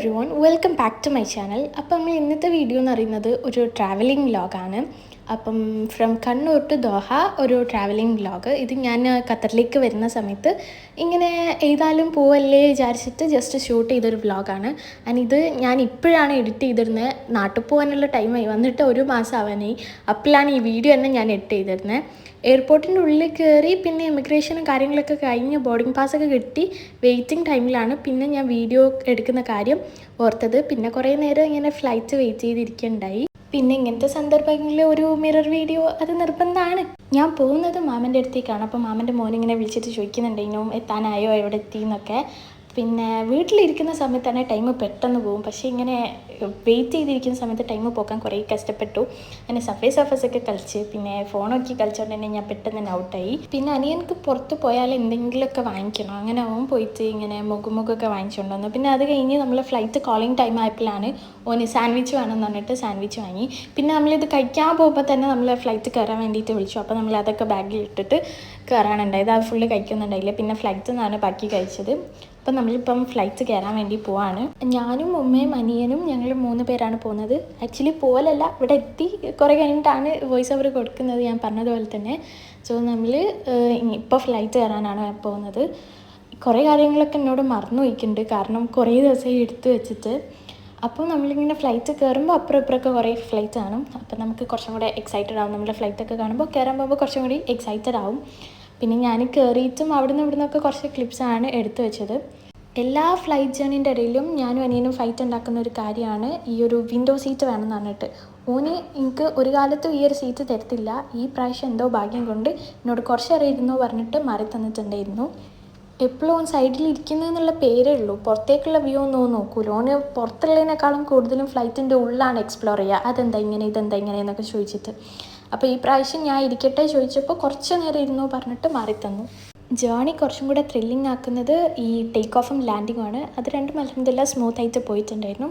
everyone, welcome back to my channel. അപ്പോൾ നമ്മൾ ഇന്നത്തെ വീഡിയോ എന്ന് പറയുന്നത് ഒരു ട്രാവലിംഗ് വ്ലോഗാണ്. അപ്പം ഫ്രം കണ്ണൂർ ടു ദോഹ ഒരു ട്രാവലിംഗ് വ്ലോഗ്. ഇത് ഞാൻ ഖത്തറിലേക്ക് വരുന്ന സമയത്ത് ഇങ്ങനെ ഏതായാലും പോവല്ലേ വിചാരിച്ചിട്ട് ജസ്റ്റ് ഷൂട്ട് ചെയ്തൊരു വ്ലോഗാണ്. ആൻഡ് ഇത് ഞാൻ ഇപ്പോഴാണ് എഡിറ്റ് ചെയ്തിരുന്നത്. നാട്ടിൽ പോകാനുള്ള ടൈമായി വന്നിട്ട് ഒരു മാസം ആവാനായി. അപ്പോഴാണ് ഈ വീഡിയോ തന്നെ ഞാൻ എഡിറ്റ് ചെയ്തിരുന്നത്. എയർപോർട്ടിൻ്റെ ഉള്ളിൽ കയറി പിന്നെ ഇമിഗ്രേഷനും കാര്യങ്ങളൊക്കെ കഴിഞ്ഞ് ബോർഡിംഗ് പാസ്സൊക്കെ കിട്ടി വെയിറ്റിംഗ് ടൈമിലാണ് പിന്നെ ഞാൻ വീഡിയോ എടുക്കുന്ന കാര്യം ഓർത്തത്. പിന്നെ കുറേ നേരം ഇങ്ങനെ ഫ്ലൈറ്റ് വെയിറ്റ് ചെയ്തിരിക്കുകയുണ്ടായി. പിന്നെ ഇങ്ങനത്തെ സന്ദർഭങ്ങളിൽ ഒരു മിറർ വീഡിയോ അത് നിർബന്ധമാണ്. ഞാൻ പോകുന്നത് മാമൻ്റെ അടുത്തേക്കാണ്. അപ്പോൾ മാമൻ്റെ മോനിങ്ങനെ വിളിച്ചിട്ട് ചോദിക്കുന്നുണ്ടായിരുന്നു എത്താനായോ എവിടെ എത്തി എന്നൊക്കെ. പിന്നെ വീട്ടിലിരിക്കുന്ന സമയത്ത് തന്നെ ടൈം പെട്ടെന്ന് പോകും. പക്ഷേ ഇങ്ങനെ വെയിറ്റ് ചെയ്തിരിക്കുന്ന സമയത്ത് ടൈം പോക്കാൻ കുറേ കഷ്ടപ്പെട്ടു. അങ്ങനെ സർഫേസൊക്കെ കളിച്ച് പിന്നെ ഫോണൊക്കെ കളിച്ചുകൊണ്ട് തന്നെ ഞാൻ പെട്ടെന്ന് തന്നെ ഔട്ടായി. പിന്നെ അനിയനക്ക് പുറത്ത് പോയാൽ എന്തെങ്കിലുമൊക്കെ വാങ്ങിക്കണം. അങ്ങനെ അവൻ പോയിട്ട് ഇങ്ങനെ മുഖമൊക്കെ വാങ്ങിച്ചുകൊണ്ട് വന്നു. പിന്നെ അത് കഴിഞ്ഞ് നമ്മൾ ഫ്ലൈറ്റ് കോളിംഗ് ടൈം ആയപ്പോഴാണ് ഓന് സാൻഡ്വിച്ച് വേണമെന്ന് പറഞ്ഞിട്ട് സാൻഡ്വിച്ച് വാങ്ങി. പിന്നെ നമ്മളിത് കഴിക്കാൻ പോകുമ്പോൾ തന്നെ നമ്മൾ ഫ്ലൈറ്റ് കയറാൻ വേണ്ടിയിട്ട് വിളിച്ചു. അപ്പോൾ നമ്മൾ അതൊക്കെ ബാഗിൽ ഇട്ടിട്ട് കയറാനുണ്ടായത്. അത് ഫുള്ള് കഴിക്കുന്നുണ്ടായില്ല. പിന്നെ ഫ്ലൈറ്റിൽ നിന്നാണ് ബാക്കി കഴിച്ചത്. അപ്പം നമ്മളിപ്പം ഫ്ലൈറ്റ് കയറാൻ വേണ്ടി പോവാണ്. ഞാനും ഉമ്മയും അനിയനും ഞങ്ങൾ 3 പേരാണ് പോകുന്നത്. ആക്ച്വലി പോലല്ല, ഇവിടെ എത്തി കുറേ കഴിഞ്ഞിട്ടാണ് വോയിസ് ഓവർ കൊടുക്കുന്നത് ഞാൻ പറഞ്ഞതുപോലെ തന്നെ. സോ നമ്മൾ ഇപ്പോൾ ഫ്ലൈറ്റ് കയറാനാണ് പോകുന്നത്. കുറേ കാര്യങ്ങളൊക്കെ എന്നോട് മറന്നു പോയിട്ടുണ്ട്, കാരണം കുറേ ദിവസമായി എടുത്തു വെച്ചിട്ട്. അപ്പോൾ നമ്മളിങ്ങനെ ഫ്ലൈറ്റ് കയറുമ്പോൾ അപ്പുറമൊക്കെ കുറേ ഫ്ലൈറ്റ് കാണും. അപ്പോൾ നമുക്ക് കുറച്ചും കൂടെ എക്സൈറ്റഡ് ആവും. നമ്മൾ ഫ്ലൈറ്റൊക്കെ കാണുമ്പോൾ കയറാൻ പോകുമ്പോൾ കുറച്ചും കൂടി എക്സൈറ്റഡ് ആവും. പിന്നെ ഞാൻ കയറിയിട്ടും അവിടെ നിന്നൊക്കെ കുറച്ച് ക്ലിപ്സാണ് എടുത്തു വെച്ചത്. എല്ലാ ഫ്ലൈറ്റ് ജേർണീൻ്റെ ഇടയിലും ഞാനും അനിയനും ഫൈറ്റ് ഉണ്ടാക്കുന്ന ഒരു കാര്യമാണ് ഈ ഒരു വിൻഡോ സീറ്റ് വേണമെന്ന് പറഞ്ഞിട്ട്. ഓന് എനിക്ക് ഒരു കാലത്തും ഈ ഒരു സീറ്റ് തരത്തില്ല. ഈ പ്രാവശ്യം എന്തോ ഭാഗ്യം കൊണ്ട് എന്നോട് കുറച്ചേറെ ഇരുന്നോ പറഞ്ഞിട്ട് മാറി തന്നിട്ടുണ്ടായിരുന്നു. എപ്പോഴും ഓൻ സൈഡിൽ ഇരിക്കുന്നതെന്നുള്ള പേരേ ഉള്ളൂ, പുറത്തേക്കുള്ള വ്യൂ ഒന്നും നോക്കൂല. ഓന് പുറത്തുള്ളതിനേക്കാളും കൂടുതലും ഫ്ലൈറ്റിൻ്റെ ഉള്ളിലാണ് എക്സ്പ്ലോർ ചെയ്യുക. അതെന്താ ഇങ്ങനെ ഇതെന്താ ഇങ്ങനെ എന്നൊക്കെ ചോദിച്ചിട്ട്. അപ്പോൾ ഈ പ്രാവശ്യം ഞാൻ ഇരിക്കട്ടെ ചോദിച്ചപ്പോൾ കുറച്ച് നേരം ഇരുന്നോ പറഞ്ഞിട്ട് മാറി തന്നു. ജേർണി കുറച്ചും കൂടെ ത്രില്ലിംഗ് ആക്കുന്നത് ഈ ടേക്ക് ഓഫും ലാൻഡിങ്ങും ആണ്. അത് രണ്ടും അൽഹംദുലില്ലാഹ് സ്മൂത്തായിട്ട് പോയിട്ടുണ്ടായിരുന്നു.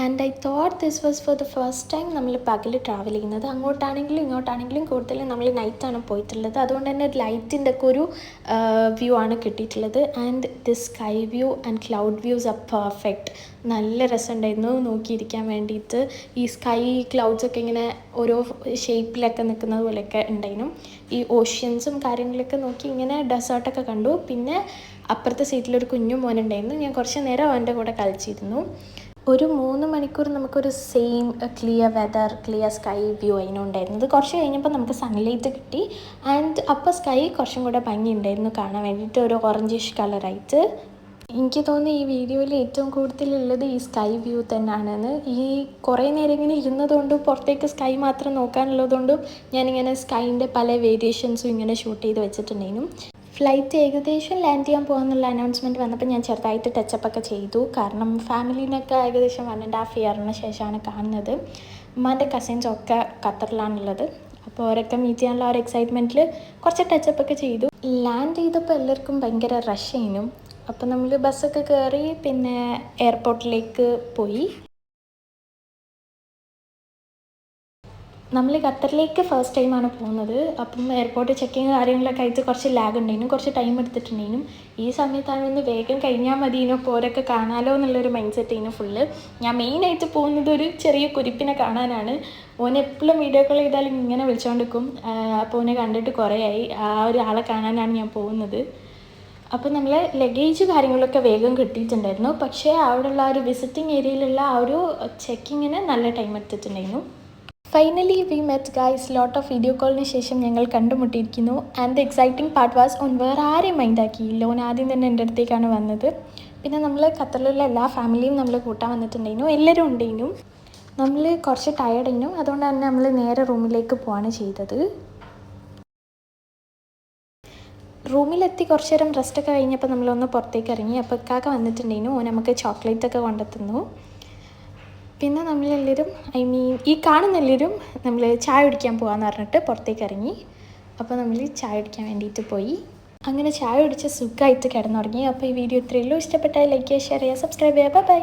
And I thought this was for the first time നമ്മൾ പകൽ ട്രാവൽ ചെയ്യുന്നത്. അങ്ങോട്ടാണെങ്കിലും ഇങ്ങോട്ടാണെങ്കിലും കൂടുതലും നമ്മൾ നൈറ്റാണ് പോയിട്ടുള്ളത്. അതുകൊണ്ട് തന്നെ ലൈറ്റിൻ്റെ ഒക്കെ ഒരു വ്യൂ ആണ് കിട്ടിയിട്ടുള്ളത്. And the sky view and cloud views R perfect. നല്ല രസമുണ്ടായിരുന്നു നോക്കിയിരിക്കാൻ വേണ്ടിയിട്ട്. ഈ സ്കൈ ക്ലൗഡ്സൊക്കെ ഇങ്ങനെ ഓരോ ഷേപ്പിലൊക്കെ നിൽക്കുന്നത് പോലെയൊക്കെ ഉണ്ടായിരുന്നു. ഈ ഓഷ്യൻസും കാര്യങ്ങളൊക്കെ നോക്കി ഇങ്ങനെ ഡെസേർട്ടൊക്കെ കണ്ടു. പിന്നെ അപ്പുറത്തെ സീറ്റിലൊരു കുഞ്ഞു മോനുണ്ടായിരുന്നു. ഞാൻ കുറച്ച് നേരം അവൻ്റെ കൂടെ കളിച്ചിരുന്നു. ഒരു 3 മണിക്കൂർ നമുക്കൊരു same clear weather, clear sky view അതിനുണ്ടായിരുന്നത്. കുറച്ച് കഴിഞ്ഞപ്പോൾ നമുക്ക് സൺലൈറ്റ് കിട്ടി. ആൻഡ് അപ്പോൾ സ്കൈ കുറച്ചും കൂടെ ഭംഗിയുണ്ടായിരുന്നു കാണാൻ വേണ്ടിയിട്ട്, ഒരു ഓറഞ്ചിഷ് കളറായിട്ട്. എനിക്ക് തോന്നുന്നു ഈ വീഡിയോയിൽ ഏറ്റവും കൂടുതലുള്ളത് ഈ സ്കൈ വ്യൂ തന്നെയാണെന്ന്. ഈ കുറേ നേരം ഇങ്ങനെ ഇരുന്നതുകൊണ്ടും പുറത്തേക്ക് സ്കൈ മാത്രം നോക്കാനുള്ളതുകൊണ്ടും ഞാനിങ്ങനെ സ്കൈൻ്റെ പല വേരിയേഷൻസും ഇങ്ങനെ ഷൂട്ട് ചെയ്ത് വെച്ചിട്ടുണ്ടായിരുന്നു. ഫ്ലൈറ്റ് ഏകദേശം ലാൻഡ് ചെയ്യാൻ പോകാമെന്നുള്ള അനൗൺസ്മെൻറ്റ് വന്നപ്പോൾ ഞാൻ ചെറുതായിട്ട് ടച്ചപ്പൊക്കെ ചെയ്തു. കാരണം ഫാമിലീനൊക്കെ ഏകദേശം 1.5 ഇയറിന് ശേഷമാണ് കാണുന്നത്. ഉമ്മാൻ്റെ കസിൻസൊക്കെ ഖത്തറിലാണുള്ളത്. അപ്പോൾ അവരൊക്കെ മീറ്റ് ചെയ്യാനുള്ള ഒരു എക്സൈറ്റ്മെൻറ്റിൽ കുറച്ച് ടച്ചപ്പൊക്കെ ചെയ്തു. ലാൻഡ് ചെയ്തപ്പോൾ എല്ലാവർക്കും ഭയങ്കര റഷ് ചെയ്യുന്നു. അപ്പോൾ നമ്മൾ ബസ്സൊക്കെ കയറി പിന്നെ എയർപോർട്ടിലേക്ക് പോയി. നമ്മൾ ഖത്തറിലേക്ക് ഫസ്റ്റ് ടൈമാണ് പോകുന്നത്. അപ്പം എയർപോർട്ട് ചെക്കിങ് കാര്യങ്ങളൊക്കെ ആയിട്ട് കുറച്ച് ലാഗ് ഉണ്ടായിരുന്നു, കുറച്ച് ടൈം എടുത്തിട്ടുണ്ടായിരുന്നു. ഈ സമയത്താണ് ഒന്ന് വേഗം കഴിഞ്ഞാൽ മതിയെന്നോ പോരൊക്കെ കാണാമല്ലോ എന്നുള്ളൊരു മൈൻഡ് സെറ്റ് ചെയ്യുന്നു ഫുള്ള്. ഞാൻ മെയിനായിട്ട് പോകുന്നത് ഒരു ചെറിയ കുരിപ്പിനെ കാണാനാണ്. ഓനെ എപ്പോഴും വീഡിയോ കോൾ ചെയ്താലും ഇങ്ങനെ വിളിച്ചുകൊണ്ടിരിക്കും. അപ്പോൾ ഓനെ കണ്ടിട്ട് കുറേ ആയി. ആ ഒരു ആളെ കാണാനാണ് ഞാൻ പോകുന്നത്. അപ്പോൾ നമ്മൾ ലഗേജ് കാര്യങ്ങളൊക്കെ വേഗം കിട്ടിയിട്ടുണ്ടായിരുന്നു. പക്ഷേ അവിടെയുള്ള ആ ഒരു വിസിറ്റിംഗ് ഏരിയയിലുള്ള ആ ഒരു ചെക്കിങ്ങിന് നല്ല ടൈം എടുത്തിട്ടുണ്ടായിരുന്നു. Finally we met guys. Lot of video കോളിന് ശേഷം ഞങ്ങൾ കണ്ടുമുട്ടിയിരിക്കുന്നു. And the exciting part was on വേറെ ആരെയും മൈൻഡാക്കിയില്ല. ഓൻ ആദ്യം തന്നെ എൻ്റെ അടുത്തേക്കാണ് വന്നത്. പിന്നെ നമ്മൾ ഖത്തറിലുള്ള എല്ലാ ഫാമിലിയും നമ്മൾ കൂട്ടാൻ വന്നിട്ടുണ്ടായിരുന്നു. എല്ലാവരും ഉണ്ടായിരുന്നു. നമ്മൾ കുറച്ച് ടയർഡായിരുന്നു. അതുകൊണ്ട് തന്നെ നമ്മൾ നേരെ റൂമിലേക്ക് പോവാണ് ചെയ്തത്. റൂമിലെത്തി കുറച്ച് നേരം റെസ്റ്റൊക്കെ കഴിഞ്ഞപ്പോൾ നമ്മളൊന്ന് പുറത്തേക്ക് ഇറങ്ങി. അപ്പോൾ ഇക്കാക്ക വന്നിട്ടുണ്ടായിരുന്നു. ഓൻ നമുക്ക് ചോക്ലേറ്റൊക്കെ കൊണ്ടെത്തുന്നു. പിന്നെ നമ്മളെല്ലാവരും ഈ കാണുന്ന എല്ലാവരും നമ്മൾ ചായ കുടിക്കാൻ പോകാമെന്ന് പറഞ്ഞിട്ട് പുറത്തേക്ക് ഇറങ്ങി. അപ്പോൾ നമ്മൾ ചായ കുടിക്കാൻ വേണ്ടിയിട്ട് പോയി. അങ്ങനെ ചായ കുടിച്ച് സുഖമായിട്ട് കിടന്നുറങ്ങി. അപ്പോൾ ഈ വീഡിയോ ഇത്രയേ ഉള്ളൂ. ഇഷ്ടപ്പെട്ടാൽ ലൈക്ക് ചെയ്യുക, ഷെയർ ചെയ്യുക, സബ്സ്ക്രൈബ് ചെയ്യുക. ബൈ.